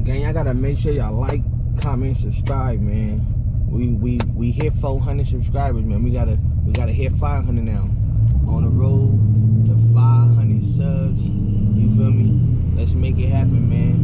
Gang, y'all gotta make sure y'all like, comment, subscribe, man. We hit 400 subscribers, man. We gotta hit 500 now. On the road to 500 subs. You feel me? Let's make it happen, man.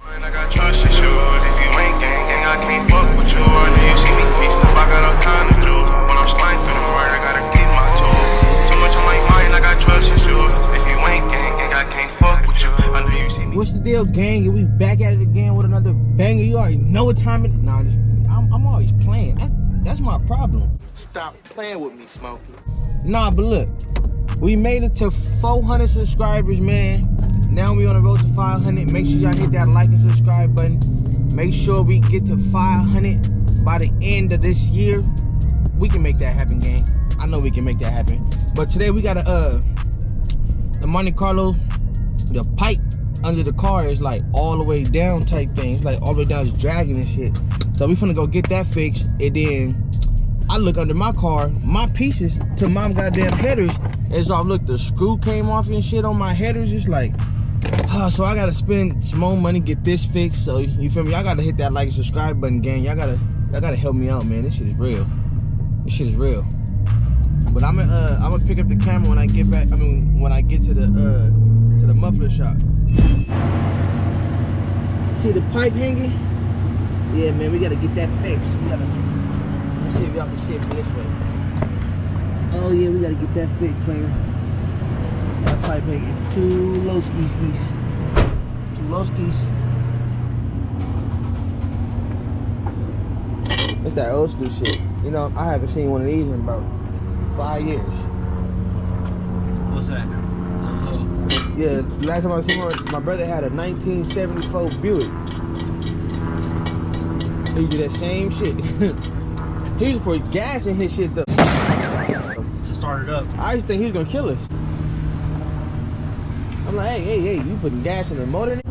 I got trust issues. If you ain't gang, I can't fuck with you. I know you see me pieced up, I got all kind of juice. When I'm sliding through the word, I gotta keep my tools. Too much on my mind, I got trust issues. If you ain't gang, I can't fuck with you. I know you see me. What's the deal, gang? We back at it again with another banger. You already know what time it is. Nah, I'm always playing. That's my problem. Stop playing with me, Smokey. Nah, but look, we made it to 400 subscribers, man. Now we on the road to 500. Make sure y'all hit that like and subscribe button. Make sure we get to 500 by the end of this year. We can make that happen, gang. I know we can make that happen. But today we got the Monte Carlo, the pipe under the car is like all the way down type thing. It's like all the way down, it's dragging and shit. So we finna go get that fixed, and then I look under my car, my pieces to my goddamn headers. And so look, the screw came off and shit on my headers. It's like, so I gotta spend some more money, get this fixed. So you feel me? Y'all gotta hit that like and subscribe button, gang. Y'all gotta help me out, man. This shit is real. This shit is real. But I'm gonna pick up the camera when I get back. I mean, when I get to the muffler shop. See the pipe hanging? Yeah, man, we gotta get that fixed. We gotta. Let's see if y'all can see it from this way. Oh yeah, we gotta get that fixed, player. That pipe hanging. Two low skis. Two low skis. It's that old school shit. You know, I haven't seen one of these in about 5 years. What's that? Yeah, the last time I seen one, my brother had a 1974 Buick. He did that same shit. He used to put gas in his shit though. To start it up. I used to think he was gonna kill us. I'm like, hey, you putting gas in the motor?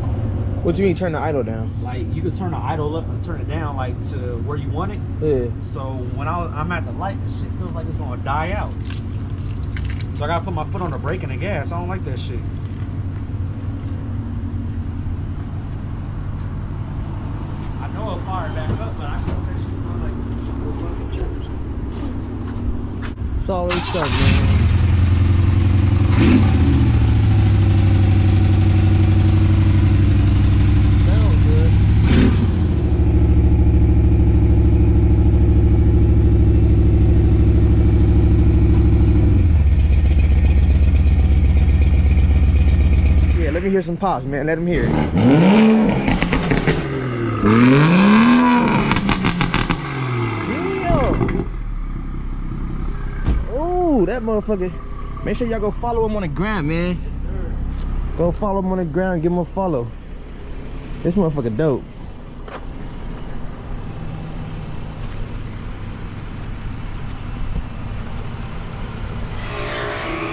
What do you mean turn the idle down? Like, you could turn the idle up and turn it down, like, to where you want it. Yeah. So when I'm at the light, the shit feels like it's gonna die out. So I gotta put my foot on the brake and the gas. I don't like that shit. I know it'll fire back up, but I feel that shit feel like... It's always something, man. Sounds good. Yeah, let me hear some pops, man. Let him hear it. That motherfucker. Make sure y'all go follow him on the gram, man. Go follow him on the gram, give him a follow. This motherfucker dope.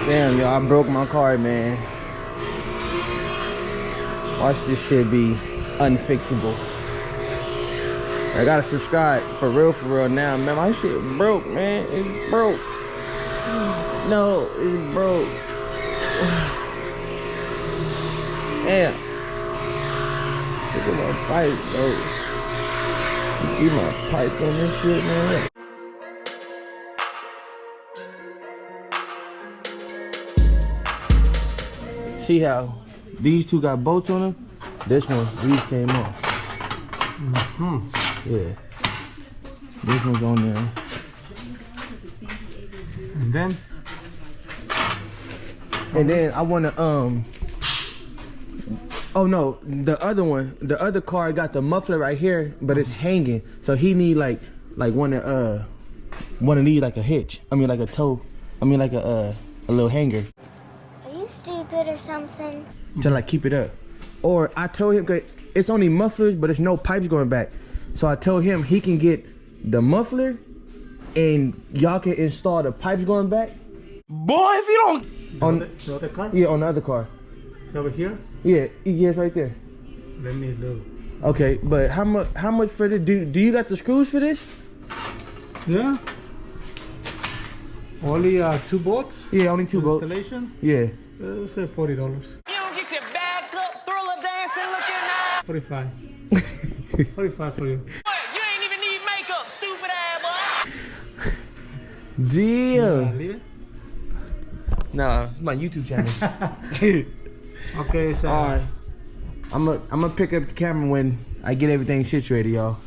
Damn, y'all, I broke my car, man. Watch this shit be unfixable. I gotta subscribe for real now, man. My shit broke, man. It's broke. No, it's broke. Damn. Look at my pipe, bro. You see my pipe on this shit, man? See how these two got bolts on them? This one, these came off. Yeah. This one's on there. And then I wanna oh no, the other car got the muffler right here, but it's hanging. So he need like one of these, like a hitch. I mean like a tow. I mean like a little hanger. Are you stupid or something? To like keep it up. Or I told him, cause it's only mufflers, but there's no pipes going back. So I told him he can get the muffler and y'all can install the pipes going back. Boy, if you don't on the other car? Yeah, on the other car. Over here? Yeah, it's right there. Let me look. Okay, but how much for the do you got the screws for this? Yeah. Only 2 bolts. Yeah, only 2 bolts. Installation. Yeah. Let's say $40. You don't get your back up, thriller dancing looking now. 45. 45 for you. What? You ain't even need makeup, stupid ass boy. Damn. Leave it. Nah, it's my YouTube channel. Okay, so. Alright. I'm gonna pick up the camera when I get everything situated, y'all.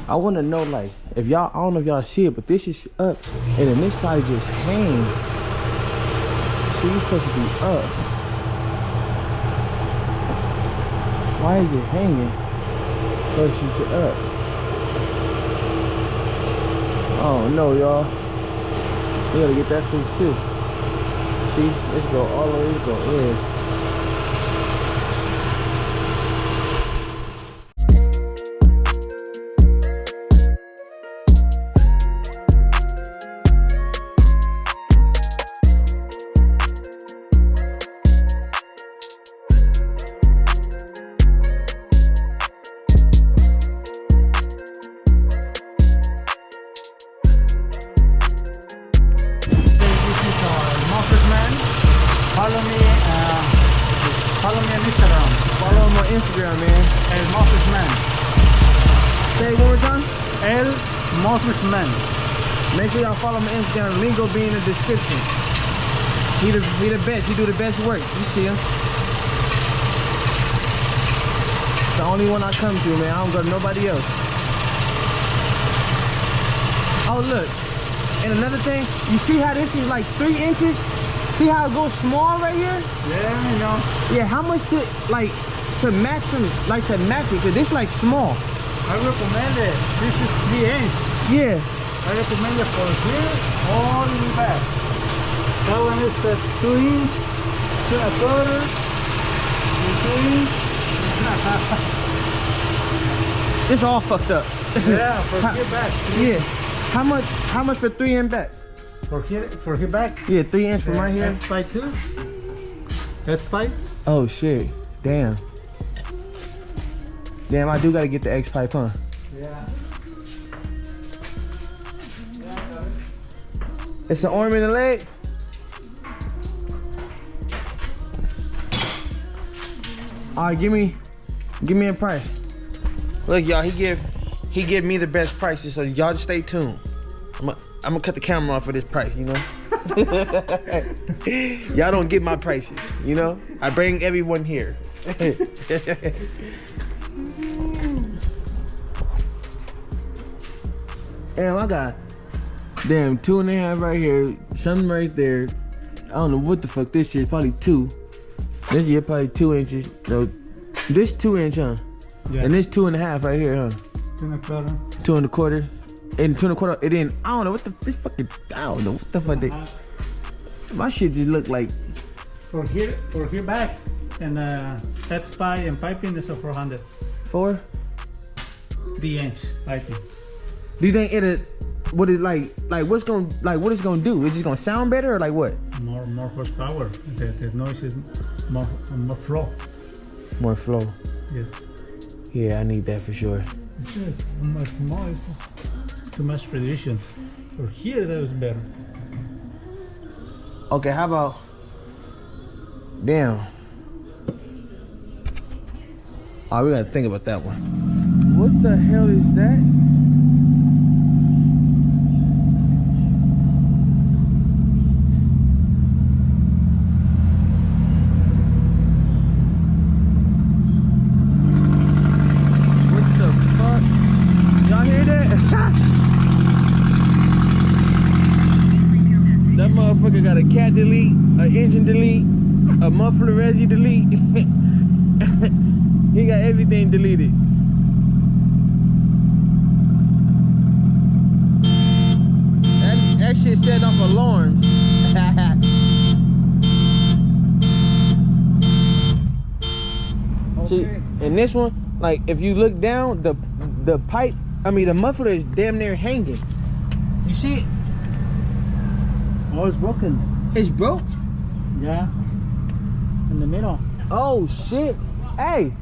I wanna know, like, if y'all, I don't know if y'all see it, but this is up, and then this side just hangs. See, it's supposed to be up. Why is it hanging versus up? Oh no, y'all. We gotta get that fixed too. See, let's go all the way, let's go in. Follow me on Instagram. Follow him on Instagram, man. El Moses Man. Say it one more time. El Moses Man. Make sure y'all follow him on Instagram. The link will be in the description. He the best. He do the best work. You see him. The only one I come to, man. I don't go to nobody else. Oh, look. And another thing, you see how this is like 3 inches? See how it goes small right here? Yeah, you know. Yeah, how much to match them, to match it? Cause this like small. I recommend it. This is 3 inch. Yeah. I recommend it for here all the way back. That one is the 2 inch, 2 1/4, 2 inch. It's all fucked up. Yeah, for here back. Yeah. How much for 3 inch back? For here back. Yeah, 3 inch from right here. That's 5 too. That's 5. Oh shit. Damn. Damn, I do gotta get the X pipe, huh? Yeah. It's an arm and a leg. Alright, give me a price. Look, y'all, he give me the best prices, so y'all just stay tuned. I'm gonna cut the camera off for this price, you know? Y'all don't get my prices, you know? I bring everyone here. Damn, I got 2.5 right here, something right there. I don't know what the fuck this is, probably 2. This is probably 2 inches. No, this 2 inch, huh? Yeah. And this 2.5 right here, huh? 2 1/4. 2 1/4. And 2 1/4. It didn't. I don't know what the this fucking. I don't know what the fuck they. My shit just look like. For here back, and that's pipe and piping is a 400. 4. 3 inch piping. Do you think it'll? What it like what's gonna what it's gonna do? Is it gonna sound better or like what? More horsepower. The noise is more flow. More flow. Yes. Yeah, I need that for sure. It's just much more. It's too much radiation. For here, that was better. Okay, how about? Damn. Oh, we gotta think about that one. What the hell is that? That motherfucker got a cat delete, an engine delete, a muffler resi delete. He got everything deleted. That shit set off alarms. See, and this one, like if you look down, the pipe, the muffler is damn near hanging. You see it? Oh, it's broken. It's broke? Yeah. In the middle. Oh shit. Hey.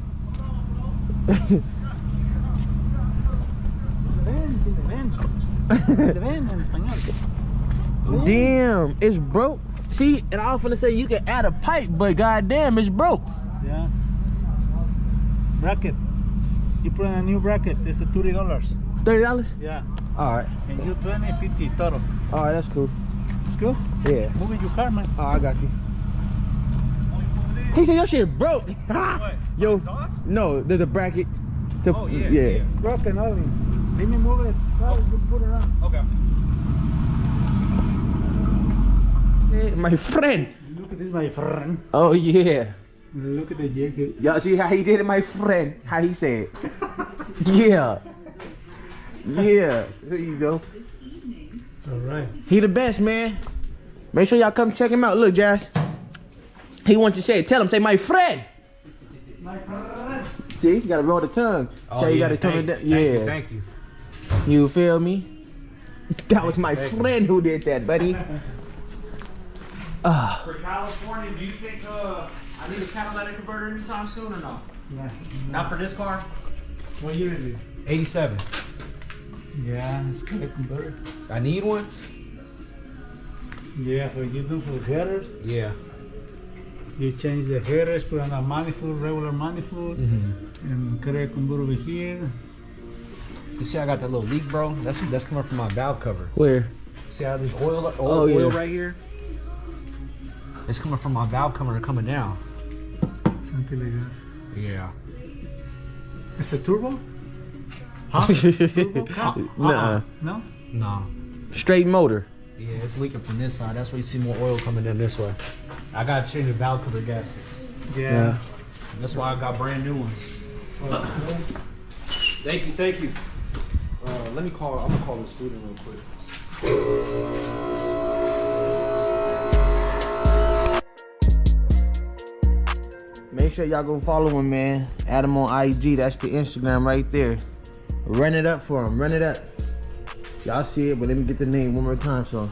Ven en español. Damn, it's broke. See, and I was finna say you can add a pipe, but goddamn, it's broke. Yeah. Bracket. You put in a new bracket. It's $30. $30? Yeah. All right. And you 20, 50 total. All right, that's cool. It's cool. Yeah. Move in your car, man. Oh, I got you. He said your shit broke. What? Yo, Exhaust? no, the bracket. To, Oh, yeah. Broken only. Let me move it. No, you put it on. Okay. Hey, my friend. Look at this, my friend. Oh yeah. Look at the jacket. Y'all see how he did it, my friend? How he said? Yeah. Yeah. There you go. All right. He the best, man. Make sure y'all come check him out. Look, Josh. He wants you to say it. Tell him, say my friend. My friend. See, you gotta roll the tongue. Say you gotta come down. Yeah. Thank you. You feel me? That was my friend who did that, buddy. For California, do you think I need a catalytic converter anytime soon or no? Yeah. Not for this car? What year is it? 87. Yeah, it's kind of converted. I need one? Yeah, for you do for headers. Yeah. You change the headers, put on a manifold, regular manifold, and create a converter over here. You see, I got that little leak, bro. That's coming from my valve cover. Where? See how this oil yeah. right here? It's coming from my valve cover coming down. Something like that. Yeah. It's the turbo? Huh? Turbo? Nuh-uh. No? No. Straight motor. Yeah, it's leaking from this side. That's why you see more oil coming in this way. I gotta change the valve cover gaskets. Yeah. That's why I got brand new ones. Thank you, thank you. Let me call. I'm gonna call this student real quick. Make sure y'all go follow him, man. Add him on IG. That's the Instagram right there. Run it up for him. Run it up. Y'all see it, but let me get the name one more time, so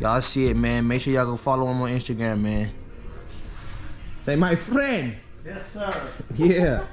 y'all see it, man. Make sure y'all go follow him on Instagram, man. Say my friend. Yes, sir. Yeah.